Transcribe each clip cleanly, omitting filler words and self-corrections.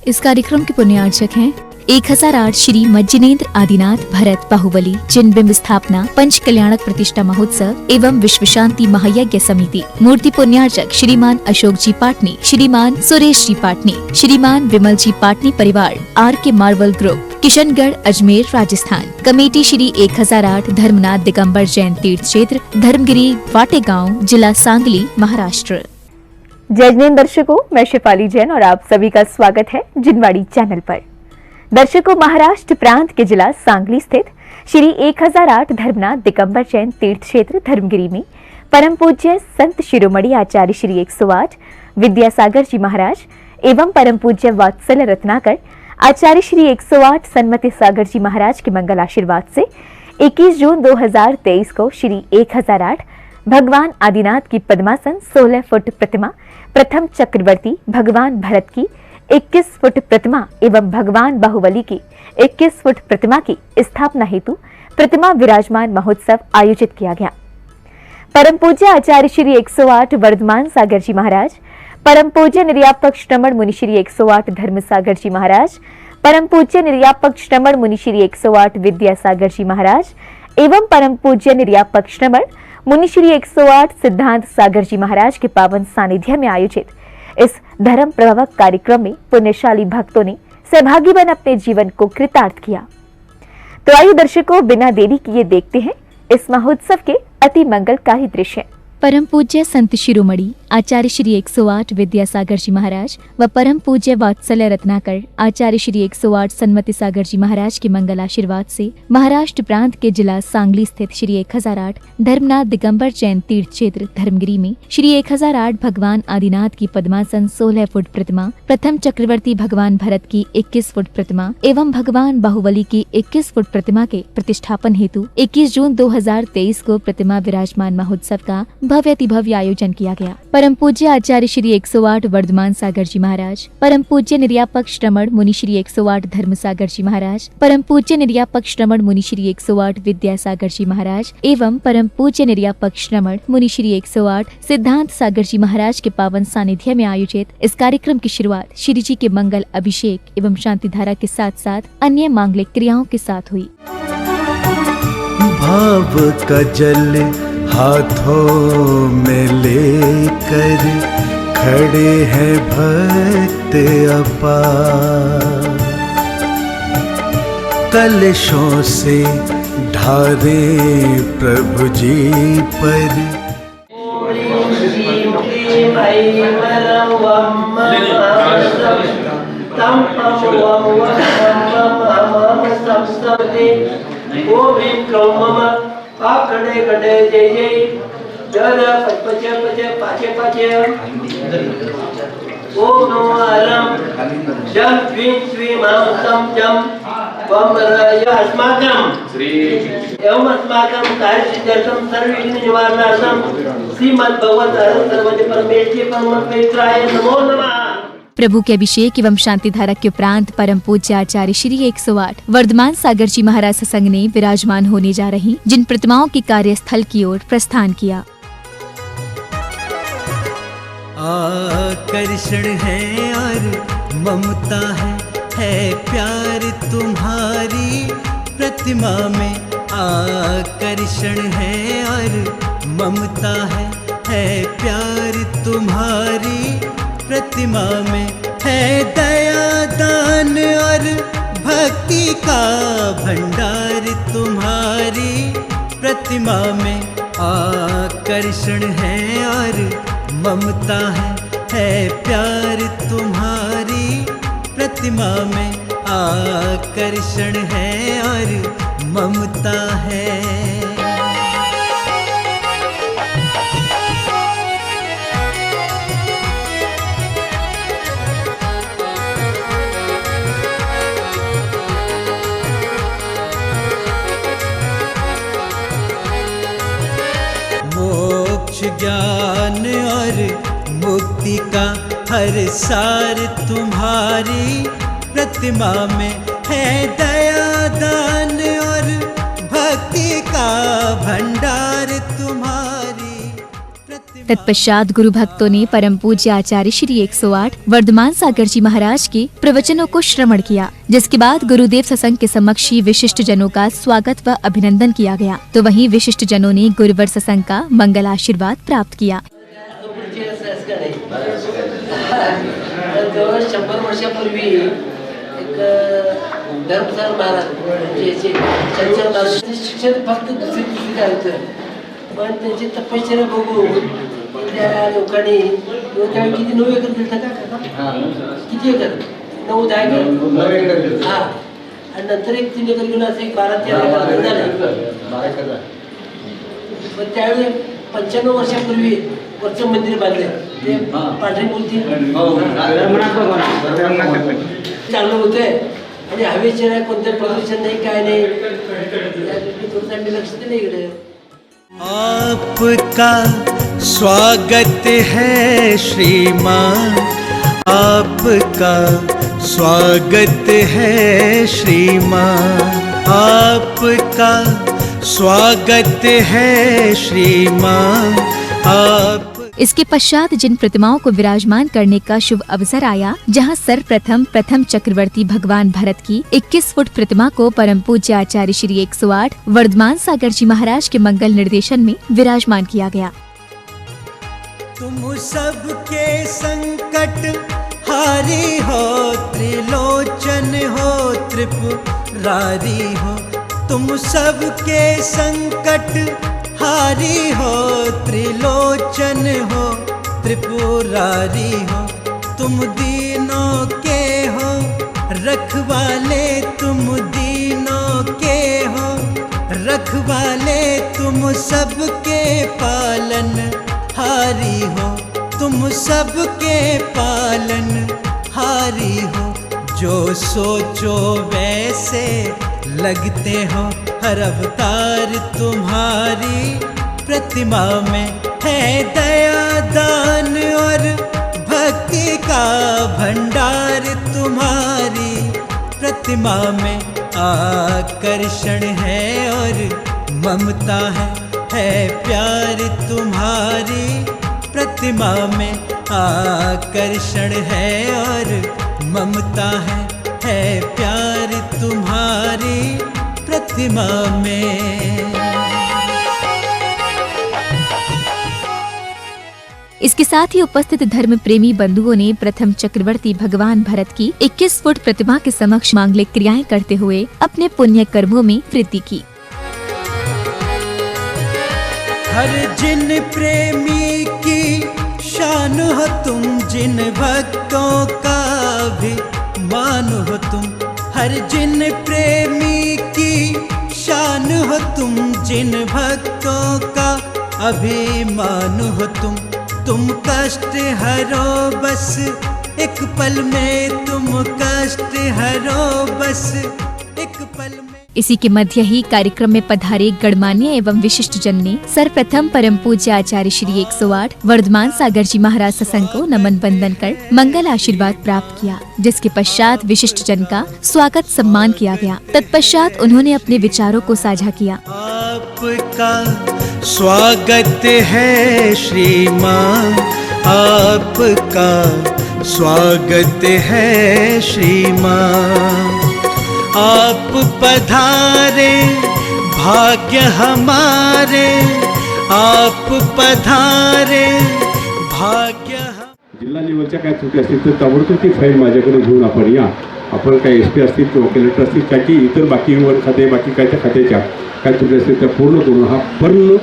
इस कार्यक्रम के पुण्यार्चक हैं 1008 श्री मज्जिनेन्द्र आदिनाथ भरत बाहुबली जिन बिंब स्थापना पंच कल्याणक प्रतिष्ठा महोत्सव एवं विश्व शांति महायज्ञ समिति। मूर्ति पुण्यार्चक श्रीमान अशोक जी पाटनी, श्रीमान सुरेश जी पाटनी, श्रीमान विमल जी पाटनी परिवार, RK marble group, Kishangarh Ajmer Rajasthan. Committee Shri 1008 Dharmanath Digambar Jain तीर्थ क्षेत्र, धर्मगिरी वाटेगांव, जिला सांगली, महाराष्ट्र। जय जैन दर्शकों, मैं शिफाली जैन और आप सभी का स्वागत है जिनवाड़ी चैनल पर। दर्शकों, महाराष्ट्र प्रांत के जिला सांगली स्थित श्री 1008 धर्मनाथ दिगंबर जैन तीर्थ क्षेत्र धर्मगिरी में परम पूज्य संत शिरोमणि आचार्य श्री 108 विद्यासागर जी महाराज एवं परम पूज्य वात्सल्य रत्नाकर आचार्य श्री 108 सन्मति सागर जी महाराज के मंगल आशीर्वाद से 21 जून 2023 को श्री 1008 भगवान आदिनाथ की पद्मासन 16 फुट प्रतिमा, प्रथम चक्रवर्ती भगवान भरत की 21 फुट प्रतिमा एवं भगवान बाहुबली की 21 फुट प्रतिमा की स्थापना हेतु प्रतिमा विराजमान महोत्सव आयोजित किया गया। परम पूज्य आचार्य श्री 108 वर्धमान सागर जी महाराज, परम पूज्य निर्यापक श्रमण मुनि श्री 108 धर्म सागर जी महाराज, परम पूज्य निर्यापक श्रमण मुनि श्री 108 विद्यासागर जी महाराज एवं परम पूज्य निर्यापक श्रमण मुनि श्री 108 सिद्धांत सागर जी महाराज के पावन सानिध्य में आयोजित इस धर्म प्रभावक कार्यक्रम में पुण्यशाली भक्तों ने सहभागी बन अपने जीवन को कृतार्थ किया। तो आइए दर्शकों, बिना देरी किए देखते हैं इस महोत्सव के अति मंगलकारी दृश्य। परम पूज्य संत शिरोमणि आचार्य श्री 108 विद्यासागर जी महाराज व परम पूज्य वात्सल्य रत्नाकर आचार्य श्री 108 सन्मति सागर जी महाराज के मंगल आशीर्वाद से महाराष्ट्र प्रांत के जिला सांगली स्थित श्री 1008 धर्मनाथ दिगंबर जैन तीर्थ क्षेत्र धर्मगिरी में श्री 1008 भगवान आदिनाथ की पद्मासन 16 फुट प्रतिमा, प्रथम चक्रवर्ती भगवान भरत की 21 फुट प्रतिमा एवं भगवान बाहुबली की 21 फुट प्रतिमा के प्रतिष्ठापन हेतु 21 जून 2023 को प्रतिमा विराजमान महोत्सव का भव्य आयोजन किया गया। परम पूज्य आचार्य श्री 108 वर्धमान सागर जी महाराज, परम पूज्य निर्यापक श्रमण मुनि श्री 108 धर्म सागर जी महाराज, परम पूज्य निर्यापक श्रमण मुनि श्री 108 विद्यासागर जी महाराज एवं परम पूज्य निर्यापक श्रमण मुनि श्री 108 सिद्धांत सागर जी महाराज के पावन सानिध्य में आयोजित इस कार्यक्रम की शुरुआत श्री जी के मंगल अभिषेक एवं शांति धारा के साथ साथ अन्य मांगलिक क्रियाओं के साथ हुई। भाव का जल हाथों में लेकर खड़े हैं भक्त अपार, कलशों से ढारे प्रभु जी पर। आकडे कडे जय जय जय पच पच पाचे पाचे ओम नमो अलम जम द्विं द्विमां सम जम वम रय अस्माकं श्री एवं अस्माकं कार्यसिद्ध्यर्थं सर्वविघ्न निवारणार्थं श्रीमद्भगवत सर्वज्ञ परमेश्वर परमपित्राय नमो नमः। प्रभु के अभिषेक एवं शांति धारा के उपरांत परम पूज्य आचार्य श्री 108 वर्धमान सागर जी महाराज सत्संग ने विराजमान होने जा रही जिन प्रतिमाओं के कार्यस्थल की ओर प्रस्थान किया। आकर्षण है और ममता है प्यार तुम्हारी प्रतिमा में। आकर्षण है और ममता है प्यार तुम्हारी प्रतिमा में। है दया दान और भक्ति का भंडार तुम्हारी प्रतिमा में। आकर्षण है और ममता है प्यार तुम्हारी प्रतिमा में। आकर्षण है और ममता है। ज्ञान और मुक्ति का हर सार तुम्हारी प्रतिमा में। है दया दान और भक्ति का भंडार तुम्हारी तत्पश्चात गुरु भक्तों ने परम पूज्य आचार्य श्री 108 वर्धमान सागर जी महाराज के प्रवचनों को श्रवण किया, जिसके बाद गुरुदेव सत्संग के समक्ष ही विशिष्ट जनों का स्वागत व अभिनंदन किया गया। तो वहीं विशिष्ट जनों ने गुरुवर सत्संग का मंगल आशीर्वाद प्राप्त किया। 100 वर्षापूर्वी एक धर्मसार महाराज शिक्षण फक्त दुसरी काय होतं, पण त्यांची तपश्चर्या बघून त्या लोकांनी त्यावेळी किती 9 एकर दिलं का? किती एकर? 9-10 एकर. हा, आणि नंतर एक 3 एकर घेऊन असं एक 12-13 एकर झालं. पण त्यावेळी 95 वर्षापूर्वी वरचं मंदिर बांधले, ते पांढरी मूर्ती चांगलं होतंय आणि हवेशीर आहे, कोणतं प्रदूषण नाही, काय नाही. थोडंसं आम्ही लक्ष दिलं इकडे. आपका स्वागत है श्रीमान, आपका स्वागत है श्रीमान, आपका स्वागत है श्रीमान, आप। इसके पश्चात जिन प्रतिमाओं को विराजमान करने का शुभ अवसर आया, जहां प्रथम चक्रवर्ती भगवान भरत की 21 फुट प्रतिमा को परम पूज्य आचार्य श्री 108 वर्धमान सागर जी महाराज के मंगल निर्देशन में विराजमान किया गया। तुम सबके संकट हारी हो, त्रिलोचन हो, त्रिपुरारी हो, तुम सबके संकट हारी हो, त्रिलोचन हो, त्रिपुरारी हो, तुम दीनों के हो रखवाले, तुम दीनों के हो रखवाले, तुम सबके पालन हारी हो, तुम सबके पालन हारी हो, जो सोचो वैसे लगते हो, हर अवतार तुम्हारी प्रतिमा में है दया दान और भक्ति का भंडार, तुम्हारी प्रतिमा में आकर्षण है और ममता है प्यार, तुम्हारी प्रतिमा में आकर्षण है और ममता है प्यार, तुम्हारी प्रतिमा में। इसके साथ ही उपस्थित धर्म प्रेमी बंधुओं ने प्रथम चक्रवर्ती भगवान भरत की 21 फुट प्रतिमा के समक्ष मांगलिक क्रियाएं करते हुए अपने पुण्य कर्मों में वृद्धि की। हर जिन प्रेमी की शान हो तुम, जिन भक्तों का भी मान हो तुम, हर जिन प्रेमी की शान हो तुम, जिन भक्तों का अभिमान हो तुम कष्ट हरो बस एक पल में, तुम कष्ट हरो बस एक पल में। इसी के मध्य ही कार्यक्रम में पधारे गणमान्य एवं विशिष्ट जन ने सर्वप्रथम परम पूज्य आचार्य श्री 108 वर्धमान सागर जी महाराज सत्संग को नमन बंदन कर मंगल आशीर्वाद प्राप्त किया, जिसके पश्चात विशिष्ट जन का स्वागत सम्मान किया गया। तत्पश्चात उन्होंने अपने विचारों को साझा किया। आपका स्वागत है श्रीमान, आपका स्वागत है श्रीमान, आप पधारे भाग्य हमारे, आप पधारे भाग्य। जिल्हा लेवलच्या काय त्रुटी असतील तर ताबडतोब ती फाईल माझ्याकडे घेऊन आपण या, आपण काय SP असतील किंवा कलेक्टर असतील काय की इतर बाकी वन खाते बाकी काय त्या खात्याच्या काय त्रुटी असतील त्या पूर्ण करून हा पूर्ण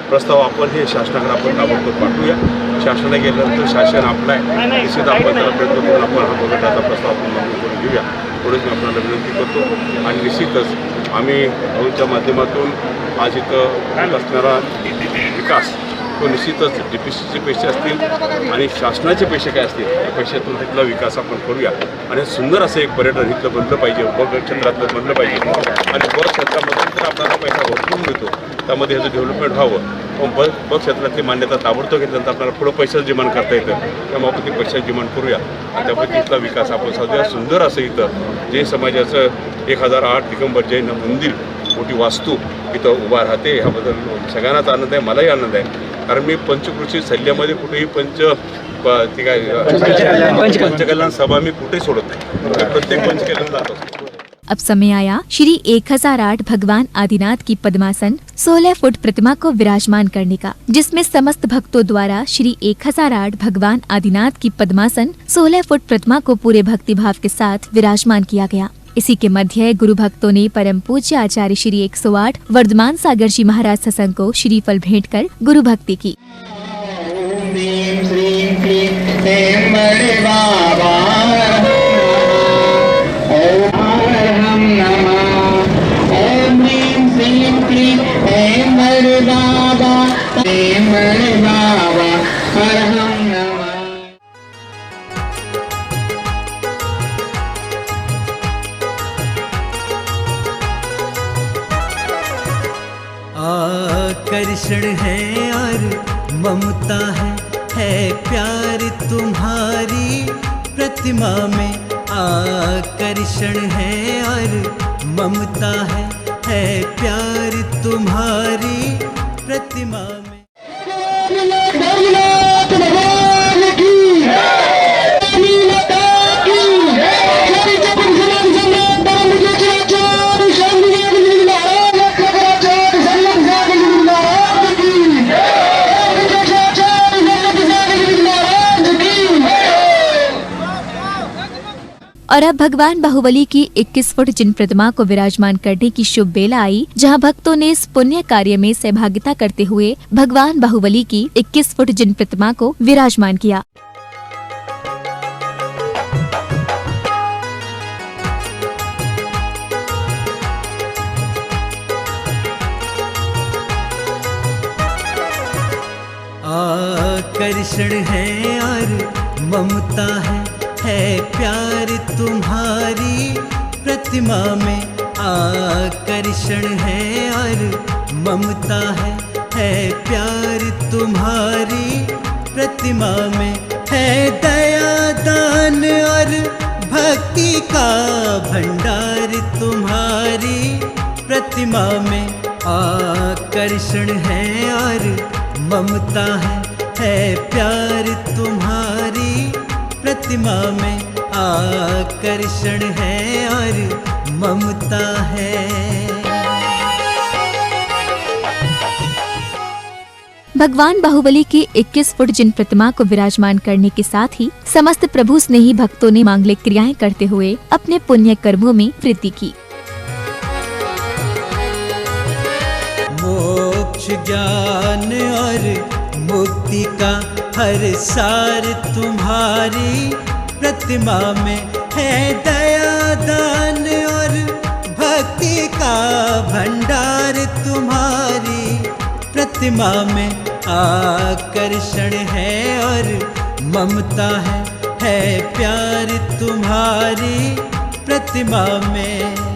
प्रस्ताव आपण हे शासनाकडे आपण ताबडतोब पाठवूया. शासनाने गेल्यानंतर शासन आपला निश्चित आपण त्याला प्रयत्न करून आपण हा बजेटाचा प्रस्ताव आपण मंजूर करून घेऊया, एवढंच मी आपल्याला विनंती करतो. आणि निश्चितच आम्ही भाऊच्या माध्यमातून आज इथं होत असणारा विकास तो निश्चितच DPCचे पैसे असतील आणि शासनाचे पैसे काय असतील त्या पैशातून तिथला विकास आपण करूया आणि सुंदर असं एक पर्यटन इथलं बनलं पाहिजे, बग क्षेत्रातलं बनलं पाहिजे. आणि बग क्षेत्रामधून तर आपल्याला पैसा भरपूर मिळतो, त्यामध्ये ह्याचं डेव्हलपमेंट व्हावं. पण बग क्षेत्रातली मान्यता ताबडतोब घेतल्यानंतर आपल्याला पुढं पैशाचं डिमांड करता येतं, त्यामुळे आपण ते पैशाचं डिमांड करूया आणि त्या पद्धतीतला विकास आपण साधूया. सुंदर असं इथं जैन समाजाचं 1008 दिगंबर जैन मंदिर मोठी वास्तू इथं उभा राहते, ह्याबद्दल सगळ्यांनाच आनंद आहे, मलाही आनंद आहे. कारण मी पंचकृषी सल्ल्यामध्ये कुठेही पंचकल्याण सभा मी कुठेही सोडत नाही, मी प्रत्येक पंचकल्याण जात असतो. अब समय आया श्री 1008 भगवान आदिनाथ की पद्मासन 16 फुट प्रतिमा को विराजमान करने का, जिसमें समस्त भक्तों द्वारा श्री 1008 भगवान आदिनाथ की पद्मासन 16 फुट प्रतिमा को पूरे भक्ति भाव के साथ विराजमान किया गया। इसी के मध्य गुरु भक्तों ने परम पूज्य आचार्य श्री 108 वर्धमान सागर जी महाराज सत्संग को श्रीफल भेंट कर गुरु भक्ति की। आकर्षण है और ममता है प्यार तुम्हारी प्रतिमा में। आकर्षण है और ममता है प्यार तुम्हारी प्रतिमा में। और अब भगवान बाहुबली की 21 फुट जिन प्रतिमा को विराजमान करने की शुभ बेला आई, जहां भक्तों ने इस पुण्य कार्य में सहभागिता करते हुए भगवान बाहुबली की 21 फुट जिन प्रतिमा को विराजमान किया। आकर्षण है और ममता है प्यार तुम्हारी प्रतिमा में। आकर्षण है और ममता है प्यार तुम्हारी प्रतिमा में। है दया दान और भक्ति का भंडार तुम्हारी प्रतिमा में। आकर्षण है और ममता है प्यार तुम्हारी प्रतिमा में। आकर्षण है और ममता है। भगवान बाहुबली की 21 फुट जिन प्रतिमा को विराजमान करने के साथ ही समस्त प्रभु स्नेही भक्तों ने मांगलिक क्रियाएं करते हुए अपने पुण्य कर्मों में वृद्धि की। मोक्ष ज्ञान और मुक्ति का हर सार तुम्हारी प्रतिमा में। है दया दान और भक्ति का भंडार तुम्हारी प्रतिमा में। आकर्षण है और ममता है प्यार तुम्हारी प्रतिमा में।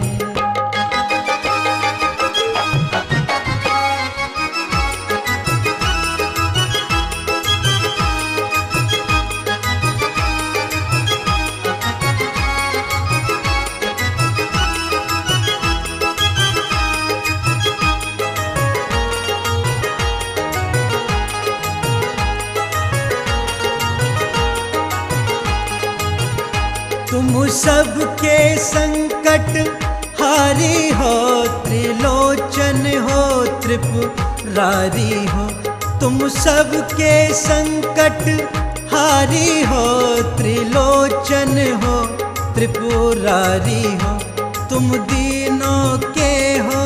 तुम सबके संकट हारी हो, त्रिलोचन हो, त्रिपुरारी हो। तुम सबके संकट हारी हो, त्रिलोचन हो, त्रिपुरारी हो। तुम दीनों के हो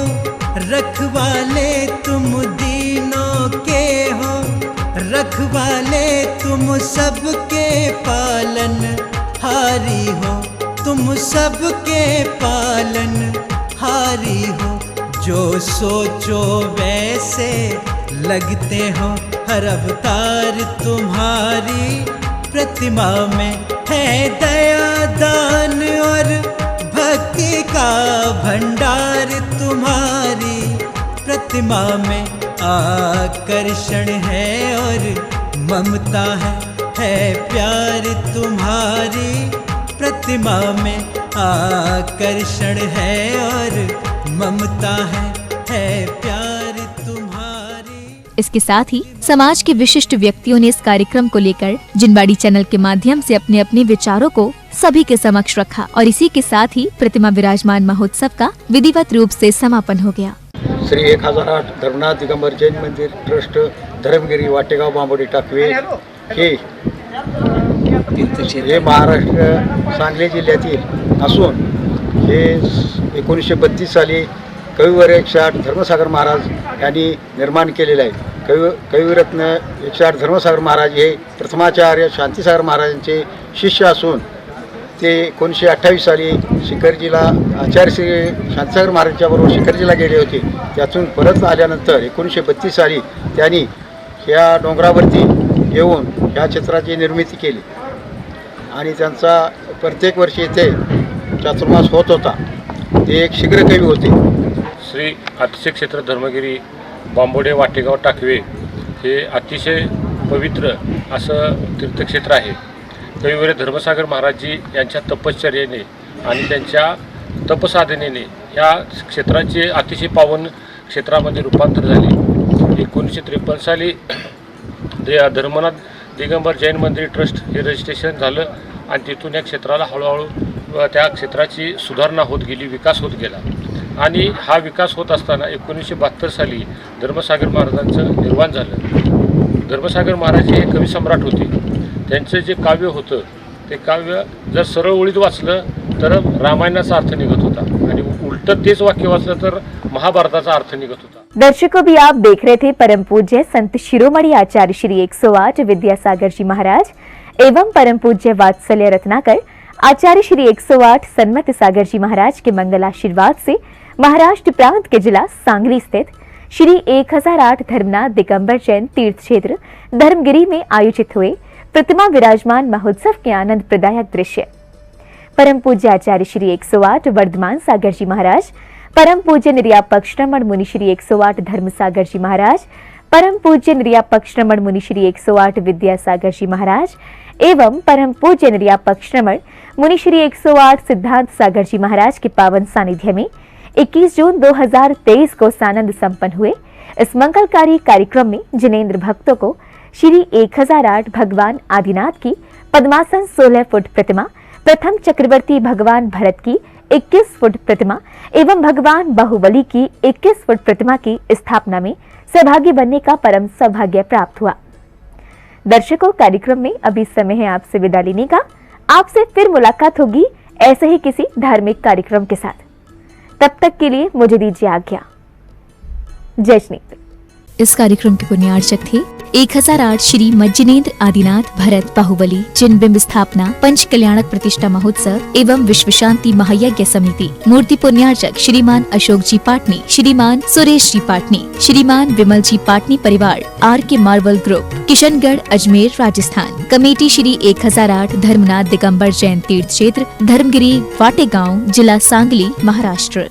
रखवाले, तुम दीनों के हो रखवाले। तुम सबके पालन हारी हो, तुम सबके पालन हारी हो। जो सोचो वैसे लगते हो, हर अवतार तुम्हारी प्रतिमा में। है दया दान और भक्ति का भंडार तुम्हारी प्रतिमा में। आकर्षण है और ममता है प्यार तुम्हारी प्रतिमा में। आकर्षण है और ममता है प्यार तुम्हारी। इसके साथ ही समाज के विशिष्ट व्यक्तियों ने इस कार्यक्रम को लेकर जिनवाड़ी चैनल के माध्यम से अपने अपने विचारों को सभी के समक्ष रखा और इसी के साथ ही प्रतिमा विराजमान महोत्सव का विधिवत रूप से समापन हो गया। श्री 1008 धर्मनाथ दिगंबर जैन मंदिर ट्रस्ट धर्मगिरी वाटेगाव बांबोडी टाकवे हे महाराष्ट्र सांगली जिल्ह्यातील असून हे 1932 साली कविवर 108 धर्मसागर महाराज यांनी निर्माण केलेलं आहे। कविरत्न 108 धर्मसागर महाराज हे प्रथमाचार्य शांतीसागर महाराजांचे शिष्य असून ते 1928 साली शिखरजीला आचार्य श्री शांतीसागर महाराजांच्या बरोबर शिखरजीला गेले होते। त्यातून परत आल्यानंतर 1932 साली त्यांनी ह्या डोंगरावरती येऊन ह्या क्षेत्राची निर्मिती केली आणि त्यांचा प्रत्येक वर्षी इथे चातुर्मास होत होता। ते एक शीघ्र कवी होते। श्री अतिशय क्षेत्र धर्मगिरी बांबोडे वाटेगाव टाकवे हे अतिशय पवित्र असं तीर्थक्षेत्र आहे। कविवर्य धर्मसागर महाराजजी यांच्या तपश्चर्येने आणि त्यांच्या तपसाधनेने या क्षेत्राचे अतिशय पावन क्षेत्रामध्ये रूपांतर झाले। 1953 साली धर्मनाथ दिगंबर जैन मंदिर ट्रस्ट हे रजिस्ट्रेशन झालं आणि तिथून या क्षेत्राला हळूहळू त्या क्षेत्राची सुधारणा होत गेली, विकास होत गेला आणि हा विकास होत असताना 1972 साली धर्मसागर महाराजांचं निर्माण झालं। धर्मसागर महाराज हे कवी सम्राट होते। त्यांचं जे काव्य होतं ते काव्य जर सरळ ओळीत वाचलं तर रामायणाचा अर्थ निघत होता आणि उलटं तेच वाक्य वाचलं तर महाभारताचा अर्थ निघत होता। दर्शकों भी आप देख रहे थे परम पूज्य संत शिरोमणि आचार्य श्री 108 विद्यासागर जी महाराज एवं परम पूज्य वात्सल्य रत्नाकर आचार्य श्री 108 सन्मति सागर जी महाराज के मंगल आशीर्वाद से महाराष्ट्र प्रांत के जिला सांगली स्थित श्री 1008 धर्मनाथ दिगंबर जैन तीर्थ क्षेत्र धर्मगिरी में आयोजित हुए प्रतिमा विराजमान महोत्सव के आनंद प्रदायक दृश्य। परम पूज्य आचार्य श्री 108 वर्धमान सागर जी महाराज, परम पूज्य निर्यापक श्रमण मुनि श्री 108 धर्म सागर जी महाराज, परम पूज्य निर्यापक श्रमण मुनि श्री 108 विद्यासागर जी महाराज एवं परम पूज्य निर्यापक श्रमण मुनि श्री 108 सिद्धांत सागर जी महाराज के पावन सानिध्य में 21 जून 2023 को सानंद संपन्न हुए इस मंगलकारी कार्यक्रम में जिनेंद्र भक्तों को श्री 1008 भगवान आदिनाथ की पद्मासन 16 फुट प्रतिमा, प्रथम चक्रवर्ती भगवान भरत की 21 फुट प्रतिमा एवं भगवान बाहुबली की 21 फुट प्रतिमा की स्थापना में सहभागी बनने का परम सौभाग्य प्राप्त हुआ। दर्शकों, कार्यक्रम में अभी समय है आपसे विदा लेने का। आपसे फिर मुलाकात होगी ऐसे ही किसी धार्मिक कार्यक्रम के साथ। तब तक के लिए मुझे दीजिए आज्ञा। जय श्री। इस कार्यक्रम के पुण्यार्चक थे 1008 श्री मज्जिनेन्द्र आदिनाथ भरत बाहुबली जिन बिंब स्थापना पंच कल्याणक प्रतिष्ठा महोत्सव एवं विश्व शांति महायज्ञ समिति। मूर्ति पुण्यार्चक श्रीमान अशोक जी पाटनी, श्रीमान सुरेश जी पाटनी, श्रीमान विमल जी पाटनी परिवार, RK marble group, Kishangarh Ajmer Rajasthan. Committee Shri 1008 Dharmanath Digambar Jain तीर्थ क्षेत्र धर्मगिरी वाटेगांव जिला सांगली महाराष्ट्र।